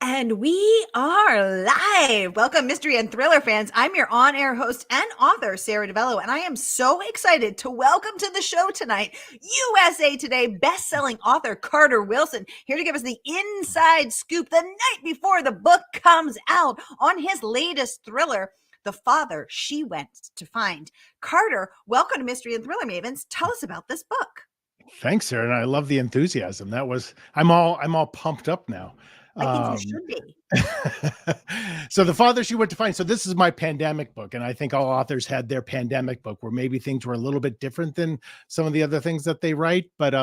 And we are live. Welcome, mystery and thriller fans. I'm your on-air host and author, Sara DiVello, and I am so excited to welcome to the show tonight USA Today best-selling author Carter Wilson, here to give us the inside scoop the night before the book comes out on his latest thriller, The Father She Went to Find. Carter, welcome to Mystery and Thriller Mavens. Tell us about this book. Thanks, Sarah, and I love the enthusiasm. I'm all pumped up now. I think you should be. So The Father She Went to Find. So this is my pandemic book, and I think all authors had their pandemic book where maybe things were a little bit different than some of the other things that they write. But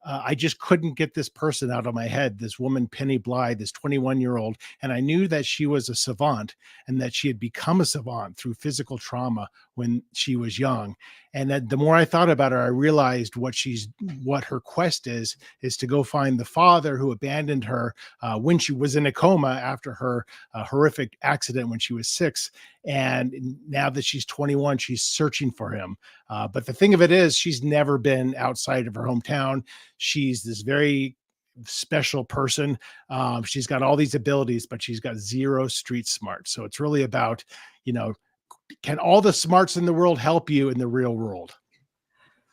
I just couldn't get this person out of my head. This woman, Penny Blythe, this 21-year-old, and I knew that she was a savant and that she had become a savant through physical trauma when she was young. And that the more I thought about her, I realized what her quest is to go find the father who abandoned her when she was in a coma after her horrific accident when she was 6. And now that she's 21, she's searching for him. But the thing of it is, she's never been outside of her hometown. She's this very special person. She's got all these abilities, but she's got zero street smarts. So it's really about, can all the smarts in the world help you in the real world?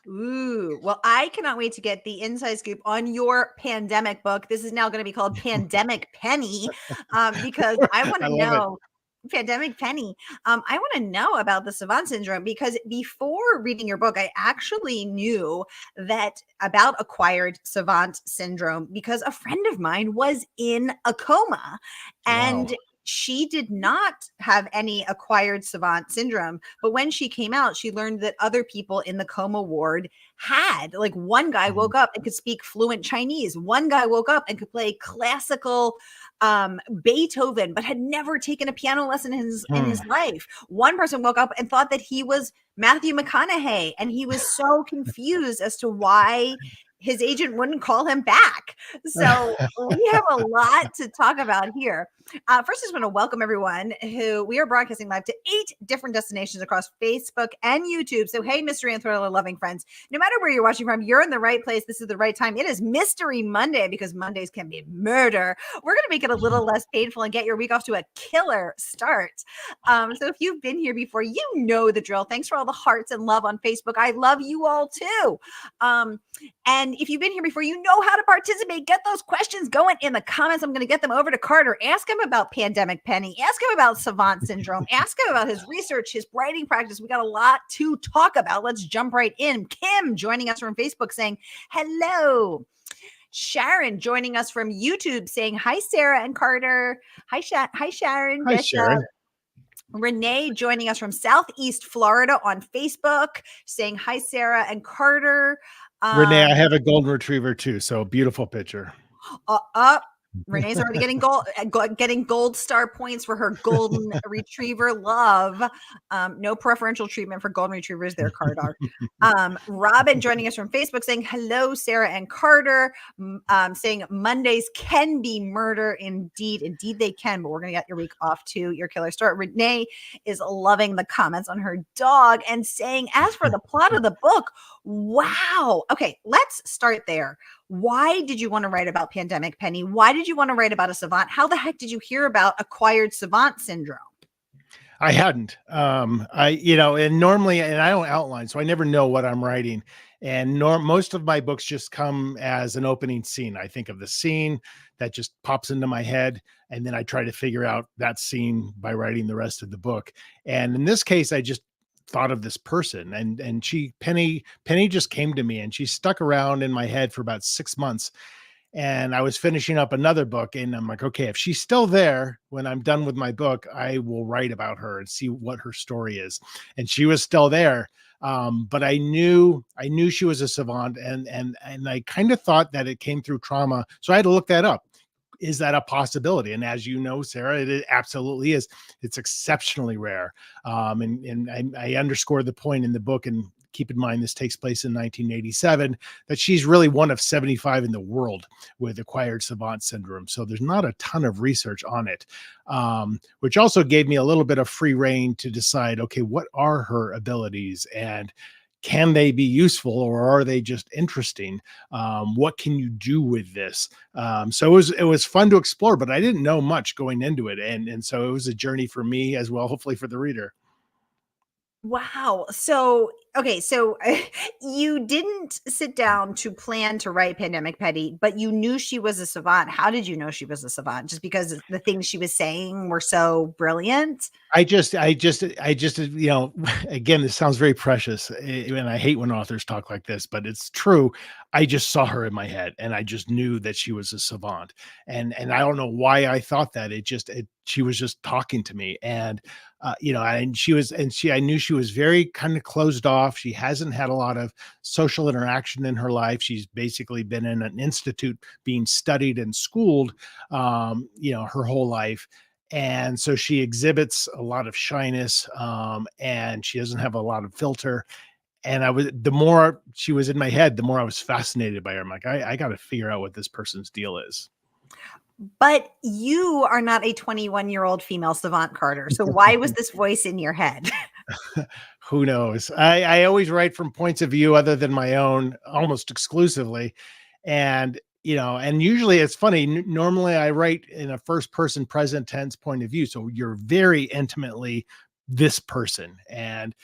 Ooh, well, I cannot wait to get the inside scoop on your pandemic book. This is now going to be called Pandemic Penny, because I want to know. Pandemic Penny. I want to know about the savant syndrome, because before reading your book, I actually knew that about acquired savant syndrome because a friend of mine was in a coma, and she did not have any acquired savant syndrome. But when she came out, she learned that other people in the coma ward had. Like, one guy woke up and could speak fluent Chinese. One guy woke up and could play classical Beethoven, but had never taken a piano lesson in his life. One person woke up and thought that he was Matthew McConaughey, and he was so confused as to why his agent wouldn't call him back. So we have a lot to talk about here. First, I just want to welcome everyone who we are broadcasting live to 8 different destinations across Facebook and YouTube. So, hey, mystery and thriller loving friends, no matter where you're watching from, you're in the right place. This is the right time. It is Mystery Monday, because Mondays can be murder. We're going to make it a little less painful and get your week off to a killer start. So if you've been here before, you know the drill. Thanks for all the hearts and love on Facebook. I love you all too. And if you've been here before, you know how to participate. Get those questions going in the comments. I'm going to get them over to Carter. Ask him about Pandemic Penny. Ask him about savant syndrome. Ask him about his research, his writing practice. We got a lot to talk about. Let's jump right in. Kim joining us from Facebook saying, hello. Sharon joining us from YouTube saying, hi, Sarah and Carter. Hi, Sharon. Hi, Sharon. Renee joining us from Southeast Florida on Facebook saying, hi, Sarah and Carter. Renee, I have a golden retriever too, so beautiful picture. Renee's already getting gold star points for her golden retriever love. No preferential treatment for golden retrievers there, Carter. Robin joining us from Facebook saying, hello, Sarah and Carter. Saying Mondays can be murder. Indeed they can, but we're going to get your week off to your killer start. Renee is loving the comments on her dog and saying, as for the plot of the book, wow. Okay, let's start there. Why did you want to write about Pandemic Penny? Why did you want to write about a savant? How the heck did you hear about acquired savant syndrome? I hadn't. And normally, and I don't outline, so I never know what I'm writing. And most of my books just come as an opening scene. I think of the scene that just pops into my head, and then I try to figure out that scene by writing the rest of the book. And in this case, I just thought of this person, and Penny just came to me, and she stuck around in my head for about 6 months. And I was finishing up another book, and I'm like, okay, if she's still there when I'm done with my book, I will write about her and see what her story is. And she was still there. But I knew she was a savant, and I kind of thought that it came through trauma. So I had to look that up. Is that a possibility? And as you know, Sarah, it absolutely is. It's exceptionally rare. And I underscore the point in the book, and keep in mind this takes place in 1987, that she's really one of 75 in the world with acquired savant syndrome. So there's not a ton of research on it, which also gave me a little bit of free reign to decide, okay, what are her abilities? And can they be useful, or are they just interesting? What can you do with this? So it was fun to explore, but I didn't know much going into it, and so it was a journey for me as well, hopefully for the reader. Wow. So, okay, so you didn't sit down to plan to write Pandemic Petty, but you knew she was a savant. How did you know she was a savant? Just because the things she was saying were so brilliant? You know, again, this sounds very precious, and I hate when authors talk like this, but it's true. I just saw her in my head, and I just knew that she was a savant, and I don't know why I thought that. She was just talking to me, and you know, I knew she was very kind of closed off. She hasn't had a lot of social interaction in her life. She's basically been in an institute being studied and schooled, you know, her whole life, and so she exhibits a lot of shyness, and she doesn't have a lot of filter. And the more she was in my head, the more I was fascinated by her. I'm like, I got to figure out what this person's deal is. But you are not a 21-year-old female savant, Carter. So why was this voice in your head? Who knows? I always write from points of view other than my own, almost exclusively. And, you know, and usually it's funny. Normally I write in a first person present tense point of view. So you're very intimately this person. And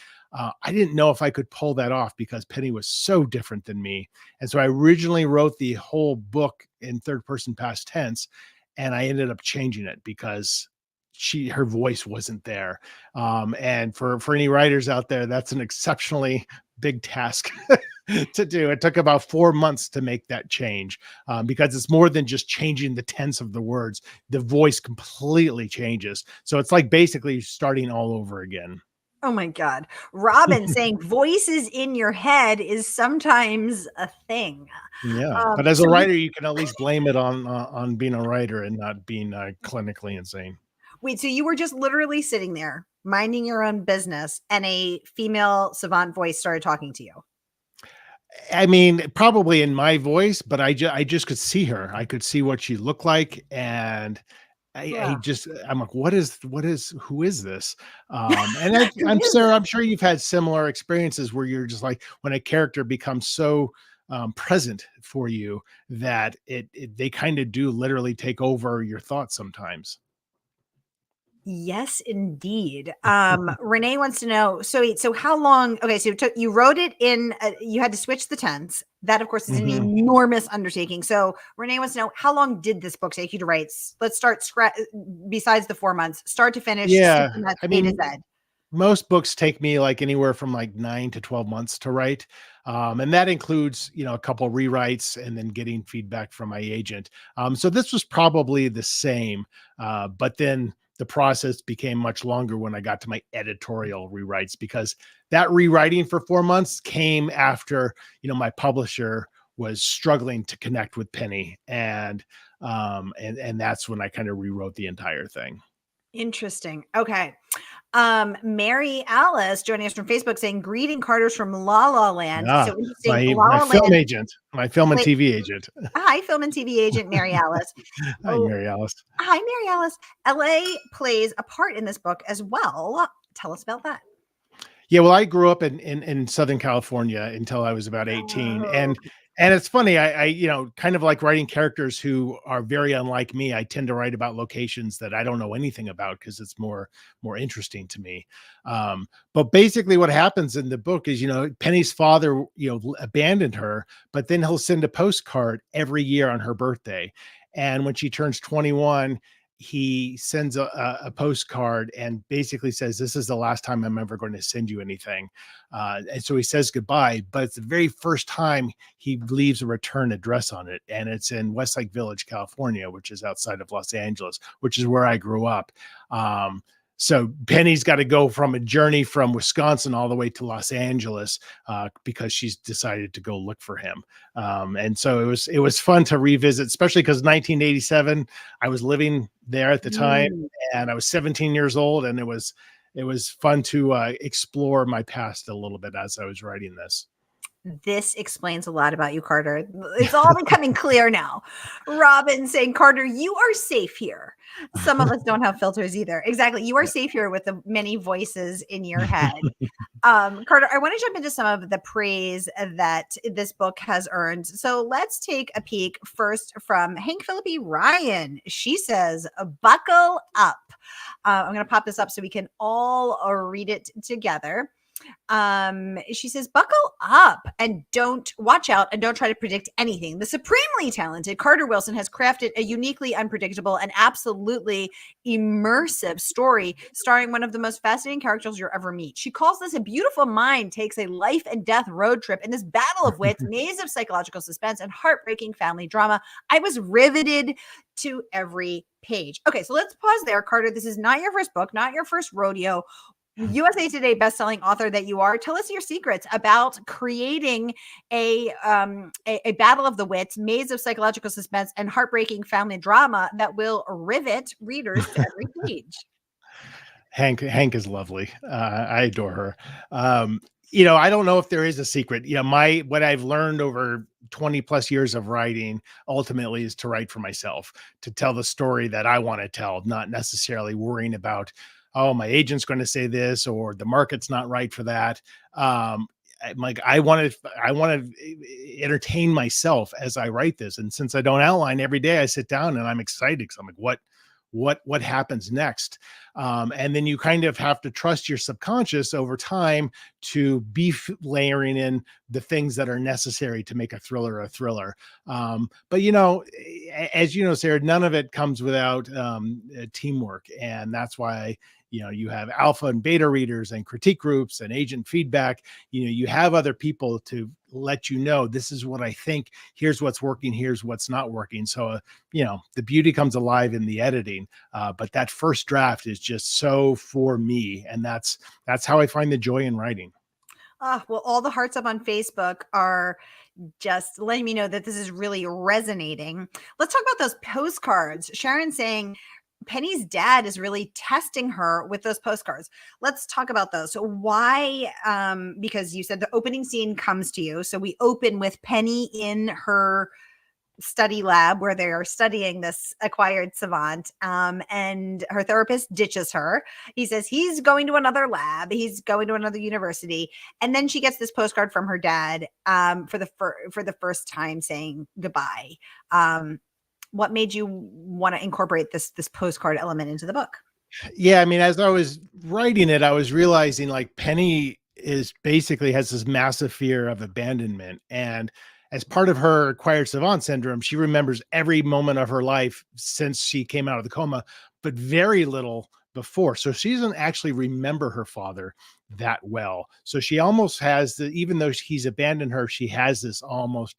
I didn't know if I could pull that off because Penny was so different than me. And so I originally wrote the whole book in third person past tense, and I ended up changing it because her voice wasn't there. And for any writers out there, that's an exceptionally big task to do. It took about 4 months to make that change, because it's more than just changing the tense of the words. The voice completely changes. So it's like basically starting all over again. Oh my God. Robin saying voices in your head is sometimes a thing. Yeah, but as a So you writer, you can at least blame it on being a writer and not being clinically insane. wait, so you were just literally sitting there minding your own business and a female savant voice started talking to you. I mean, probably in my voice, but I just could see her. I could see what she looked like, and Yeah. I'm like, who is this? And I'm sure you've had similar experiences where you're just like, when a character becomes so present for you that they kind of do literally take over your thoughts sometimes. Yes, indeed. Renee wants to know. So, wait, so how long? Okay, so you wrote it in. You had to switch the tense. That, of course, is an Mhm. enormous undertaking. So, Renee wants to know how long did this book take you to write? Let's start. Besides the 4 months, start to finish, soup Yeah, to nuts, I A to mean, Z. most books take me like anywhere from like 9 to 12 months to write. And that includes, you know, a couple rewrites and then getting feedback from my agent. So this was probably the same, but then the process became much longer when I got to my editorial rewrites, because that rewriting for 4 months came after, you know, my publisher was struggling to connect with Penny. And that's when I kind of rewrote the entire thing. Interesting. Okay. Mary Alice joining us from Facebook saying, greeting Carters from La La Land. Ah, So interesting. La my La film Land. agent, my film and Play, TV agent. hi, film and TV agent Mary Alice. Hi, Oh, Mary Alice. hi, Mary Alice. LA plays a part in this book as well. Tell us about that. Yeah, well, I grew up in Southern California until I was about 18. Oh, And it's funny, you know, kind of like writing characters who are very unlike me. I tend to write about locations that I don't know anything about because it's more interesting to me. But basically what happens in the book is, you know, Penny's father, you know, abandoned her, but then he'll send a postcard every year on her birthday. And when she turns 21, he sends a postcard and basically says, this is the last time I'm ever going to send you anything. And so he says goodbye, but it's the very first time he leaves a return address on it. And it's in Westlake Village, California, which is outside of Los Angeles, which is where I grew up. So Penny's got to go from a journey from Wisconsin all the way to Los Angeles, because she's decided to go look for him. And so it was fun to revisit, especially because 1987, I was living there at the time, mm. and I was 17 years old, and it was fun to explore my past a little bit as I was writing this. This explains a lot about you, Carter. It's all becoming clear now. Robin saying, Carter, you are safe here. Some of us don't have filters either. Exactly. You are safe here with the many voices in your head. Carter, I want to jump into some of the praise that this book has earned. So let's take a peek first from Hank Philippi Ryan. She says, buckle up. I'm going to pop this up so we can all read it together. She says, buckle up and don't watch out and don't try to predict anything. The supremely talented Carter Wilson has crafted a uniquely unpredictable and absolutely immersive story starring one of the most fascinating characters you'll ever meet. She calls this a beautiful mind takes a life and death road trip in this battle of wits, maze of psychological suspense and heartbreaking family drama. I was riveted to every page. Okay, so let's pause there, Carter. This is not your first book, not your first rodeo. USA Today bestselling author that you are, tell us your secrets about creating a battle of the wits, maze of psychological suspense, and heartbreaking family drama that will rivet readers to every page. Hank is lovely. I adore her. I don't know if there is a secret. What I've learned over 20 plus years of writing ultimately is to write for myself, to tell the story that I want to tell, not necessarily worrying about, oh, my agent's going to say this or the market's not right for that. I want to entertain myself as I write this. And since I don't outline every day, I sit down and I'm excited because I'm like, what happens next? And then you kind of have to trust your subconscious over time to be layering in the things that are necessary to make a thriller a thriller. But as you know, Sarah, none of it comes without teamwork. And that's why you have alpha and beta readers and critique groups and agent feedback. You have other people to let you know, this is what I think, here's what's working, here's what's not working. So, the beauty comes alive in the editing. But that first draft is just so for me. And that's how I find the joy in writing. Well, all the hearts up on Facebook are just letting me know that this is really resonating. Let's talk about those postcards. Sharon saying, Penny's dad is really testing her with those postcards. Let's talk about those. So why? Because you said the opening scene comes to you. So we open with Penny in her study lab where they are studying this acquired savant, and her therapist ditches her. He says he's going to another lab, he's going to another university, and then she gets this postcard from her dad for the first time saying goodbye. What made you want to incorporate this postcard element into the book? Yeah, I mean, as I was writing it, I was realizing like Penny has this massive fear of abandonment. And as part of her acquired savant syndrome, she remembers every moment of her life since she came out of the coma, but very little before. So she doesn't actually remember her father that well. So she almost has even though he's abandoned her, she has this almost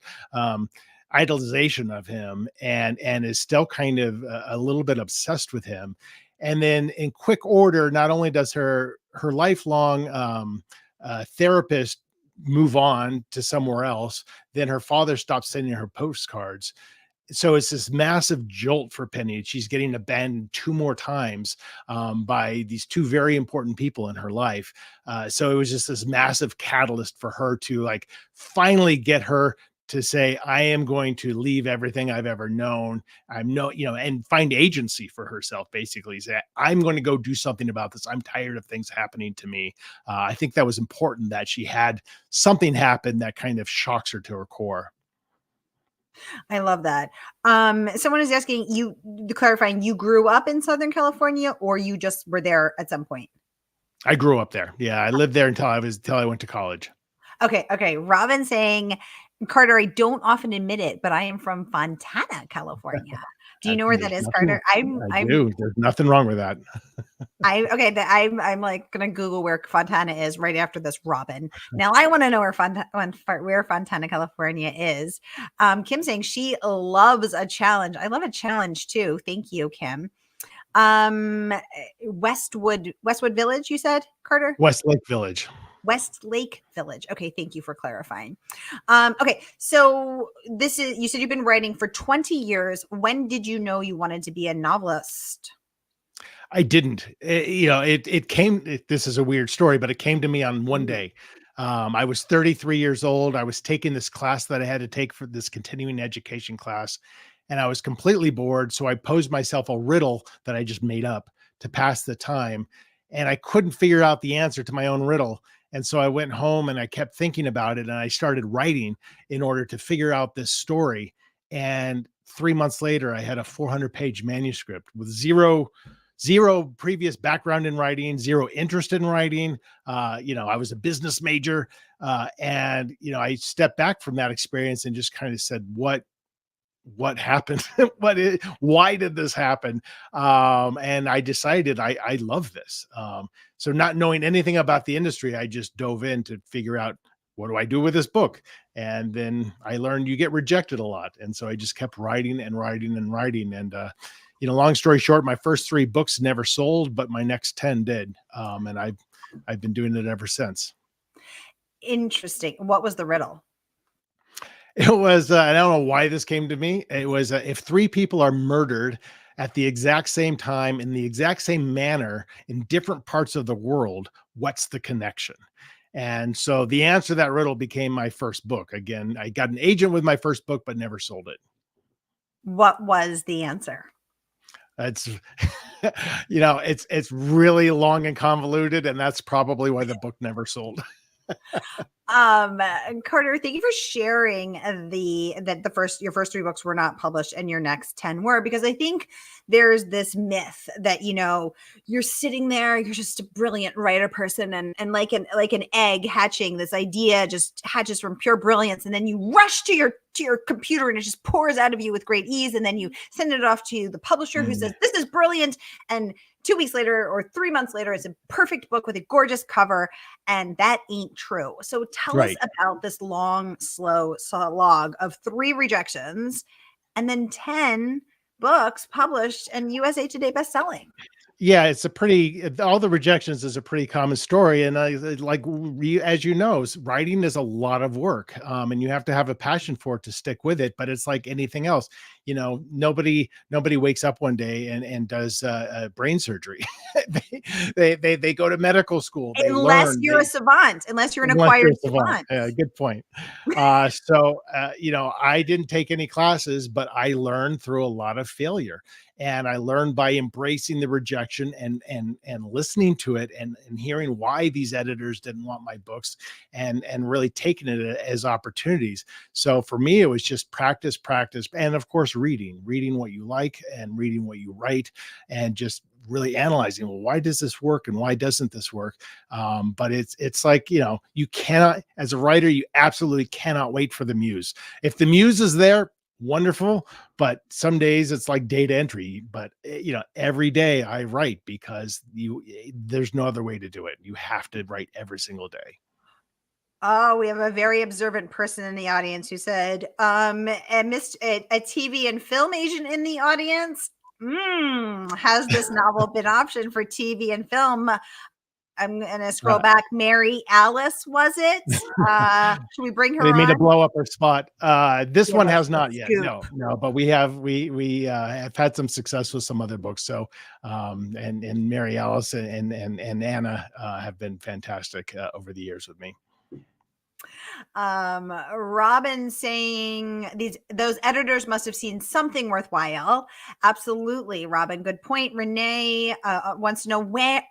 idolization of him and is still kind of a little bit obsessed with him. And then in quick order, not only does her lifelong therapist move on to somewhere else, then her father stops sending her postcards. So it's this massive jolt for Penny. She's getting abandoned 2 more times by these 2 very important people in her life. So it was just this massive catalyst for her to like finally get her to say, I am going to leave everything I've ever known. And find agency for herself, basically. Say, I'm going to go do something about this. I'm tired of things happening to me. I think that was important that she had something happen that kind of shocks her to her core. I love that. Someone is asking you, clarifying, you grew up in Southern California or you just were there at some point? I grew up there. Yeah, I lived there until I went to college. Okay. Robin saying, Carter, I don't often admit it, but I am from Fontana, California. Do you know where that is, Carter? I do. There's nothing wrong with that. I'm like gonna Google where Fontana is right after this, Robin. Now I want to know where Fontana, California is. Kim saying she loves a challenge. I love a challenge too. Thank you, Kim. Westwood Village, you said, Carter? Westlake Village. Westlake Village. Okay, thank you for clarifying. Okay, so you said you've been writing for 20 years. When did you know you wanted to be a novelist? I didn't. It came. This is a weird story, but it came to me on one day. I was 33 years old. I was taking this class that I had to take for this continuing education class, and I was completely bored. So I posed myself a riddle that I just made up to pass the time. And I couldn't figure out the answer to my own riddle. And so I went home and I kept thinking about it, and I started writing in order to figure out this story. And 3 months later, I had a 400-page manuscript with zero previous background in writing, zero interest in writing. I was a business major. And I stepped back from that experience and just kind of said, what happened? Why did this happen? And I decided I love this. So not knowing anything about the industry, I just dove in to figure out, what do I do with this book? And then I learned you get rejected a lot. And so I just kept writing and writing and writing. And, long story short, my first 3 books never sold, but my next 10 did. And I've been doing it ever since. Interesting. What was the riddle? It was, I don't know why this came to me. It was, if 3 people are murdered at the exact same time, in the exact same manner, in different parts of the world, what's the connection? And so the answer to that riddle became my first book. Again, I got an agent with my first book, but never sold it. What was the answer? It's, it's really long and convoluted, and that's probably why the book never sold. Carter, thank you for sharing your first 3 books were not published and your next 10 were, because I think there's this myth that, you're sitting there, you're just a brilliant writer person, and like an egg hatching, this idea just hatches from pure brilliance, and then you rush to your computer and it just pours out of you with great ease, and then you send it off to the publisher who says, this is brilliant, and 2 weeks later or 3 months later, it's a perfect book with a gorgeous cover. And that ain't true. So tell us about this long, slow slog of 3 rejections and then 10 books published and USA Today bestselling. Yeah, it's all the rejections is a pretty common story. And as you know, writing is a lot of work. And you have to have a passion for it to stick with it. But it's like anything else. Nobody wakes up one day and does brain surgery. they go to medical school. Unless you're a savant, unless you're an acquired savant. Yeah, good point. So I didn't take any classes, but I learned through a lot of failure. And I learned by embracing the rejection and listening to it and hearing why these editors didn't want my books and really taking it as opportunities. So for me, it was just practice. And of course, reading what you like and reading what you write and just really analyzing, well, why does this work and why doesn't this work? But it's like, you cannot, as a writer, you absolutely cannot wait for the muse. If the muse is there, wonderful. But some days it's like data entry, but every day I write because there's no other way to do it. You have to write every single day. Oh, we have a very observant person in the audience who said, and missed a TV and film agent in the audience. Has this novel been optioned for TV and film? I'm going to scroll back. Mary Alice, was it? Should we bring her on? They made to blow up her spot. This one has not yet. No, but we have had some success with some other books. So, and Mary Alice and Anna have been fantastic over the years with me. Robin saying those editors must have seen something worthwhile. Absolutely, Robin. Good point. Renee wants to know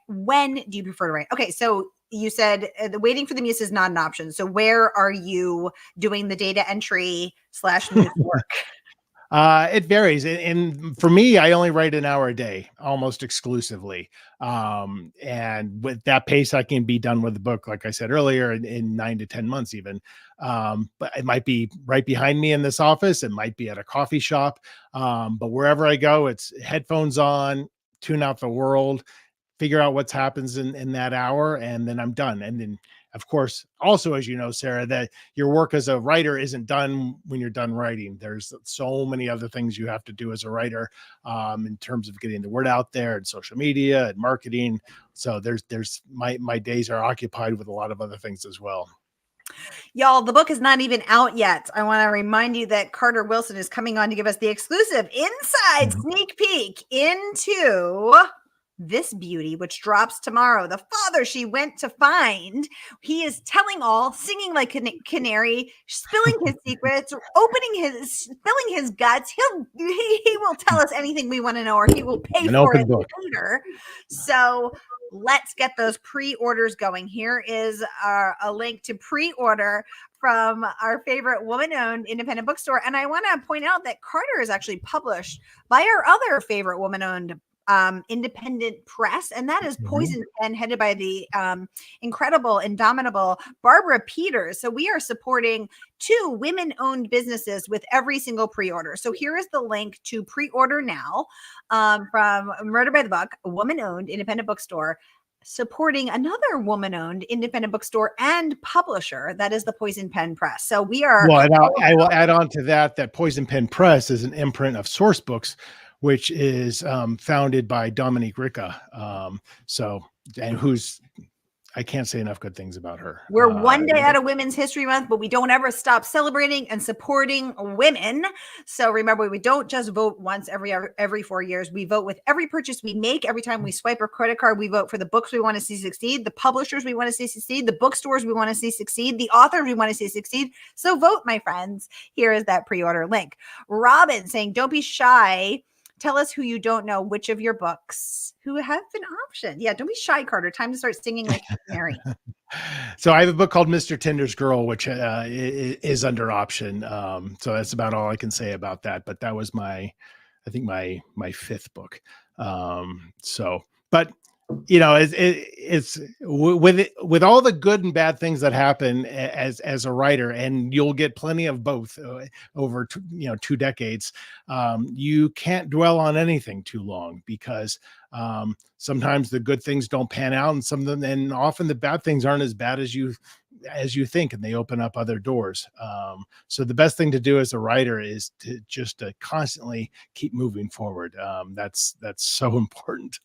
when do you prefer to write? Okay, so you said the waiting for the muse is not an option. So where are you doing the data entry / muse work? It varies. And for me, I only write an hour a day, almost exclusively. And with that pace, I can be done with the book, like I said earlier, in 9 to 10 months even. But it might be right behind me in this office. It might be at a coffee shop. But wherever I go, it's headphones on, tune out the world, figure out what happens in that hour, and then I'm done. And then, of course, also, as you know, Sarah, that your work as a writer isn't done when you're done writing. There's so many other things you have to do as a writer in terms of getting the word out there and social media and marketing. So my days are occupied with a lot of other things as well. Y'all, the book is not even out yet. I want to remind you that Carter Wilson is coming on to give us the exclusive inside sneak peek into This beauty, which drops tomorrow, the father she went to find. He is telling all, singing like a canary, spilling his secrets, spilling his guts. He will tell us anything we want to know, or he will pay An for open it book. later. So let's get those pre-orders going. Here is a link to pre-order from our favorite woman-owned independent bookstore. And I want to point out that Carter is actually published by our other favorite woman-owned independent press, and that is Poison Pen, headed by the incredible, indomitable Barbara Peters. So we are supporting 2 women-owned businesses with every single pre-order. So here is the link to pre-order now from Murder by the Book, a woman-owned independent bookstore, supporting another woman-owned independent bookstore and publisher, that is the Poison Pen Press. So we are. Well, and I will add on to that Poison Pen Press is an imprint of Source Books, which is founded by Dominique Ricca. And who's, I can't say enough good things about her. We're one day out of Women's History Month, but we don't ever stop celebrating and supporting women. So remember, we don't just vote once every 4 years. We vote with every purchase we make. Every time we swipe our credit card, we vote for the books we want to see succeed, the publishers we want to see succeed, the bookstores we want to see succeed, the authors we want to see succeed. So vote, my friends. Here is that pre-order link. Robin saying, don't be shy. Tell us who you don't know, which of your books who have been optioned. Yeah, don't be shy, Carter. Time to start singing like Mary. So I have a book called Mr. Tinder's Girl, which is under option. So that's about all I can say about that. But that was I think my 5th book. But you know, it's with all the good and bad things that happen as a writer, and you'll get plenty of both over 2 decades. You can't dwell on anything too long, because sometimes the good things don't pan out, and often the bad things aren't as bad as you think, and they open up other doors. So the best thing to do as a writer is to just constantly keep moving forward. That's so important.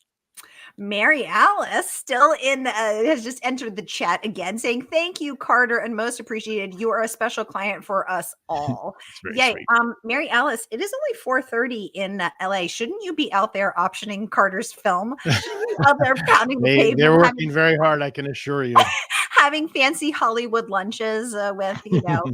Mary Alice still has just entered the chat again, saying, thank you, Carter, and most appreciated. You are a special client for us all. Yay. Sweet. Mary Alice, it is only 4:30 in LA. Shouldn't you be out there optioning Carter's film? Shouldn't you be out there pounding the pavement? They're working very hard, I can assure you. Having fancy Hollywood lunches with,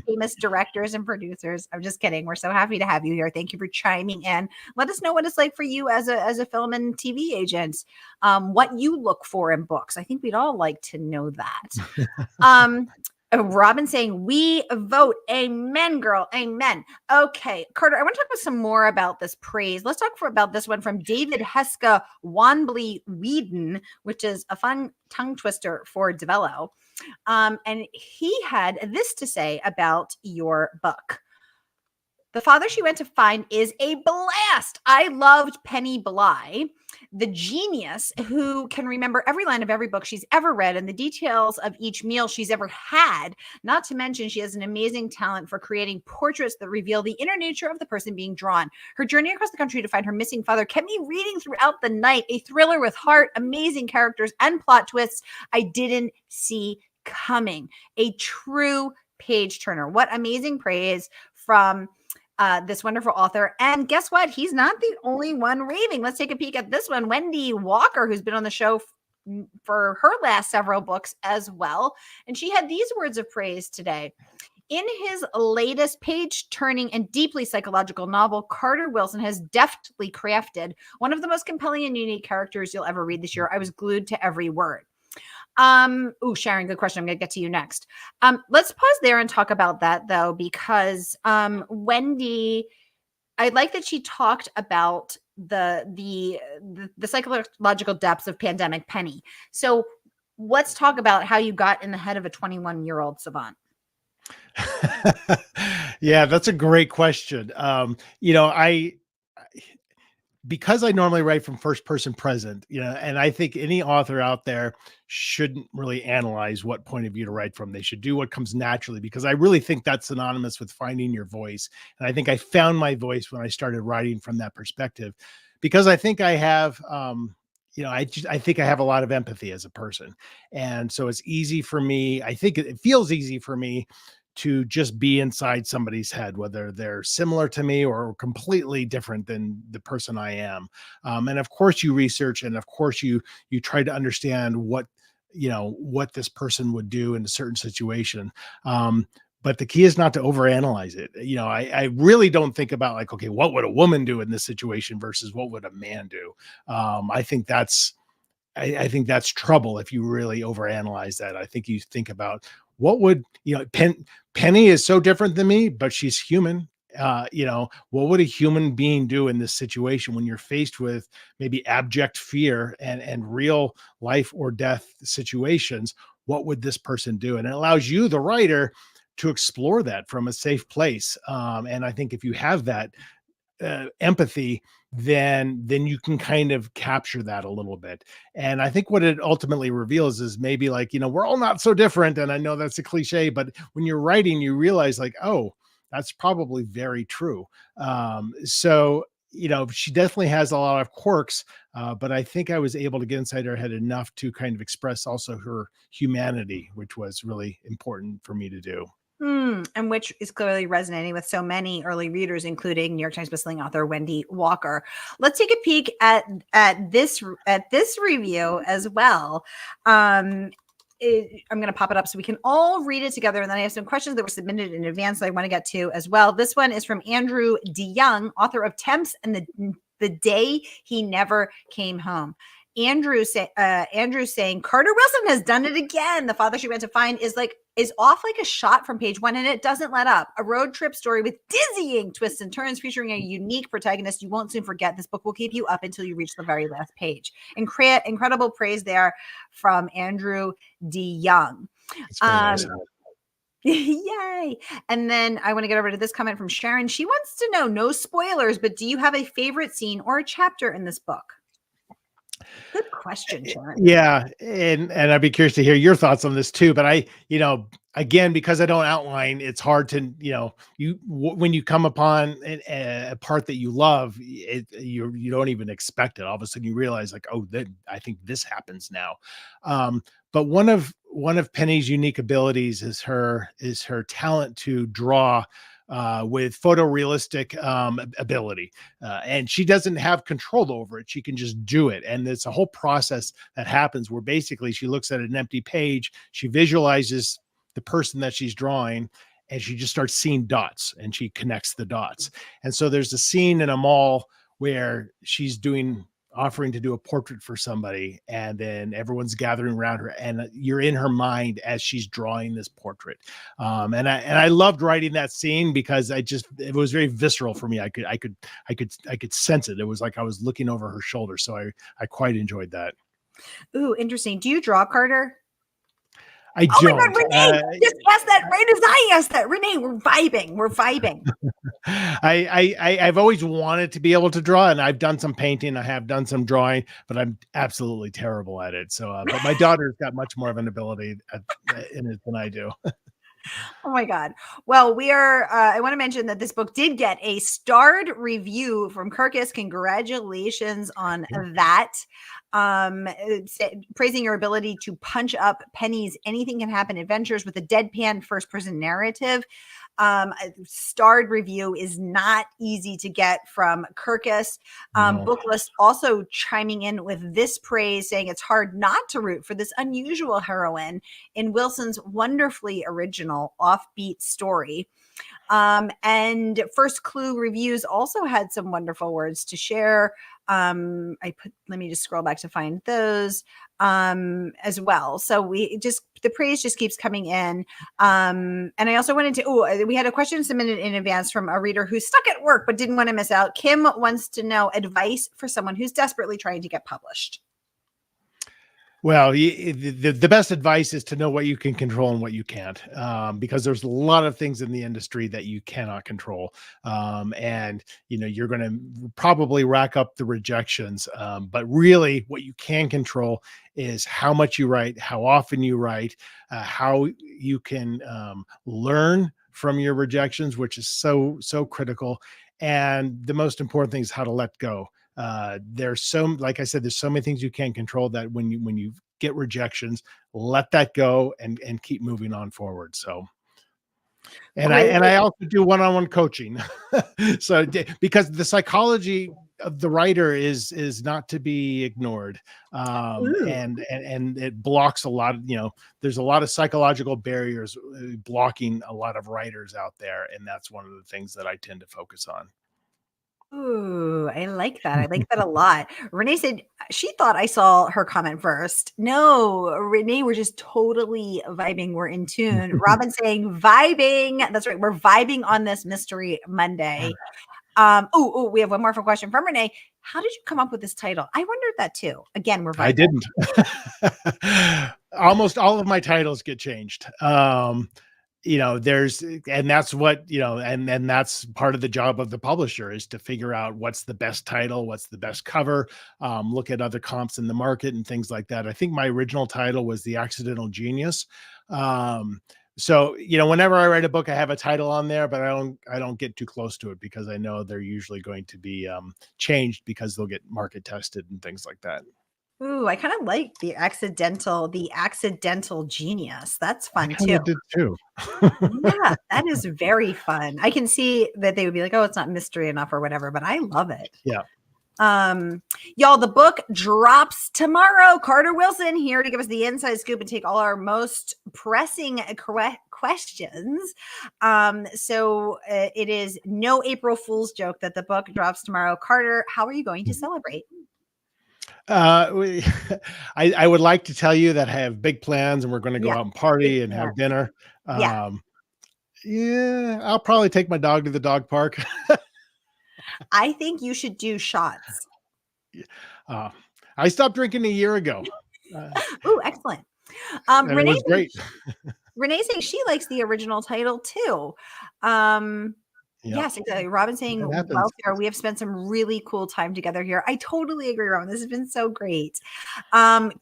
famous directors and producers. I'm just kidding. We're so happy to have you here. Thank you for chiming in. Let us know what it's like for you as a film and TV agent. What you look for in books. I think we'd all like to know that. Robin saying, we vote. Amen, girl. Amen. Okay, Carter, I want to talk about some more about this praise. Let's talk about this one from David Heska Wanbley Whedon, which is a fun tongue twister for DiVello. And he had this to say about your book. The father she went to find is a blast. I loved Penny Bly, the genius who can remember every line of every book she's ever read and the details of each meal she's ever had. Not to mention, she has an amazing talent for creating portraits that reveal the inner nature of the person being drawn. Her journey across the country to find her missing father kept me reading throughout the night. A thriller with heart, amazing characters, and plot twists I didn't see coming. A true page turner. What amazing praise from this wonderful author. And guess what? He's not the only one raving. Let's take a peek at this one. Wendy Walker, who's been on the show for her last several books as well. And she had these words of praise today. In his latest page-turning and deeply psychological novel, Carter Wilson has deftly crafted one of the most compelling and unique characters you'll ever read this year. I was glued to every word. Sharon, good question. I'm going to get to you next. Let's pause there and talk about that, though, because Wendy, I like that she talked about the psychological depths of Pandemic Penny. So let's talk about how you got in the head of a 21-year-old savant. Yeah, that's a great question. Because I normally write from first person present, and I think any author out there shouldn't really analyze what point of view to write from. They should do what comes naturally, because I really think that's synonymous with finding your voice. And I think I found my voice when I started writing from that perspective, because I think I have, I think I have a lot of empathy as a person. And so it's easy for me. I think it feels easy for me to just be inside somebody's head, whether they're similar to me or completely different than the person I am. And of course you research, and of course you try to understand what, what this person would do in a certain situation. But the key is not to overanalyze it. I really don't think about like, okay, what would a woman do in this situation versus what would a man do? I think I think that's trouble if you really overanalyze that. I think you think about what would, Penny is so different than me, but she's human. What would a human being do in this situation when you're faced with maybe abject fear and real life or death situations? What would this person do? And it allows you, the writer, to explore that from a safe place. And I think if you have that empathy, then you can kind of capture that a little bit. And I think what it ultimately reveals is maybe like, we're all not so different. And I know that's a cliche, but when you're writing, you realize like, oh, that's probably very true. So she definitely has a lot of quirks, but I think I was able to get inside her head enough to kind of express also her humanity, which was really important for me to do. And which is clearly resonating with so many early readers, including New York Times bestselling author Wendy Walker. Let's take a peek at this review as well. I'm going to pop it up so we can all read it together. And then I have some questions that were submitted in advance that I want to get to as well. This one is from Andrew DeYoung, author of Temps and the Day He Never Came Home. Andrew saying Carter Wilson has done it again. The father she went to find is off like a shot from page 1, and it doesn't let up. A road trip story with dizzying twists and turns, featuring a unique protagonist you won't soon forget. This book will keep you up until you reach the very last page. Incredible praise there from Andrew DeYoung. Yay. And then I want to get over to this comment from Sharon. She wants to know, no spoilers, but do you have a favorite scene or a chapter in this book? Good question, Sharon. Yeah, and I'd be curious to hear your thoughts on this too. But I, again, because I don't outline, it's hard to, when you come upon a part that you love, you don't even expect it. All of a sudden, you realize like, oh, I think this happens now. But one of Penny's unique abilities is her talent to draw with photorealistic ability. And she doesn't have control over it. She can just do it. And it's a whole process that happens where basically she looks at an empty page, she visualizes the person that she's drawing, and she just starts seeing dots and she connects the dots. And so there's a scene in a mall where she's offering to do a portrait for somebody, and then everyone's gathering around her, and you're in her mind as she's drawing this portrait. And I loved writing that scene because it was very visceral for me. I could sense it. It was like I was looking over her shoulder. So I quite enjoyed that. Ooh, interesting. Do you draw, Carter? I don't. My God, Renee just asked that right as I asked that. Renee, we're vibing. I've always wanted to be able to draw, and I've done some painting. I have done some drawing, but I'm absolutely terrible at it. So, but my daughter's got much more of an ability in it than I do. Oh my God. Well, I want to mention that this book did get a starred review from Kirkus. Congratulations on that. Praising your ability to punch up Penny's anything can happen adventures with a deadpan first person narrative. A starred review is not easy to get from Kirkus. No. Booklist also chiming in with this praise, saying it's hard not to root for this unusual heroine in Wilson's wonderfully original offbeat story. And First Clue Reviews also had some wonderful words to share. Let me just scroll back to find those as well. So the praise just keeps coming in. And I also wanted to, we had a question submitted in advance from a reader who's stuck at work but didn't want to miss out. Kim wants to know advice for someone who's desperately trying to get published. Well, the best advice is to know what you can control and what you can't, because there's a lot of things in the industry that you cannot control. And, you're going to probably rack up the rejections. But really what you can control is how much you write, how often you write, how you can learn from your rejections, which is so critical. And the most important thing is how to let go. Like I said, there's so many things you can't control that when you get rejections, let that go and keep moving on forward. So And Great. I also do one-on-one coaching. So because the psychology of the writer is not to be ignored. Ooh. And it blocks a lot of, there's a lot of psychological barriers blocking a lot of writers out there. And that's one of the things that I tend to focus on. Ooh, I like that. I like that a lot. Renee said she thought I saw her comment first. No, Renee, we're just totally vibing. We're in tune. Robin saying vibing. That's right. We're vibing on this Mystery Monday. Oh, we have one more question from Renee. How did you come up with this title? I wondered that too. Again, we're I vibing. didn't. Almost all of my titles get changed. And that's what, and that's part of the job of the publisher is to figure out what's the best title, what's the best cover, look at other comps in the market and things like that. I think my original title was The Accidental Genius. So, whenever I write a book, I have a title on there, but I don't get too close to it because I know they're usually going to be changed because they'll get market tested and things like that. Ooh, I kind of like the accidental genius. That's I fun kind too. of did too. Yeah, that is very fun. I can see that they would be like, "Oh, it's not mystery enough or whatever," but I love it. Yeah. Y'all, the book drops tomorrow. Carter Wilson here to give us the inside scoop and take all our most pressing questions. It is no April Fool's joke that the book drops tomorrow. Carter, how are you going to celebrate? We, I would like to tell you that I have big plans and we're going to go Yeah, out and party big and plan. have dinner. Yeah. Yeah, I'll probably take my dog to the dog park. I think you should do shots. Uh, I stopped drinking a year ago. Ooh, excellent. And it was great. Renee saying she likes the original title too. Yeah, Yes, exactly. Robin saying, that happens. well, Sarah, we have spent some really cool time together here. I totally agree, Robin. This has been so great.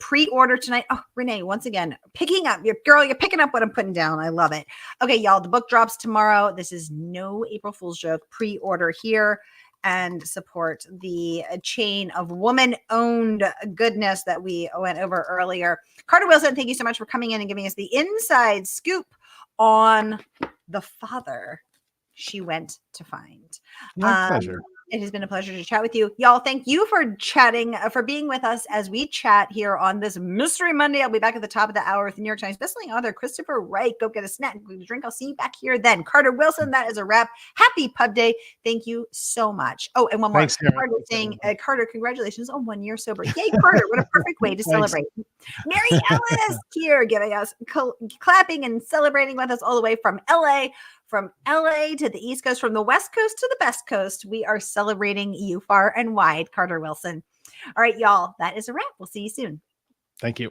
Pre-order tonight. Oh, Renee, once again, picking up you're picking up what I'm putting down. I love it. Okay, y'all, the book drops tomorrow. This is no April Fool's joke. Pre-order here and support the chain of woman-owned goodness that we went over earlier. Carter Wilson, thank you so much for coming in and giving us the inside scoop on the father she went to find. My pleasure. It has been a pleasure to chat with you. Y'all, thank you for chatting, for being with us as we chat here on this Mystery Monday. I'll be back at the top of the hour with the New York Times bestselling author Christopher Wright. Go get a snack, go get a drink. I'll see you back here then. Carter Wilson, that is a wrap. Happy Pub Day. Thank you so much. Oh, and one more. Thanks, Sarah. Carter saying, Carter, congratulations on 1 year sober. Yay, Carter. What a perfect way to celebrate. Mary Ellis here giving us clapping and celebrating with us all the way from LA. From LA to the East Coast, from the West Coast to the Best Coast, we are celebrating you far and wide, Carter Wilson. All right, y'all, that is a wrap. We'll see you soon. Thank you.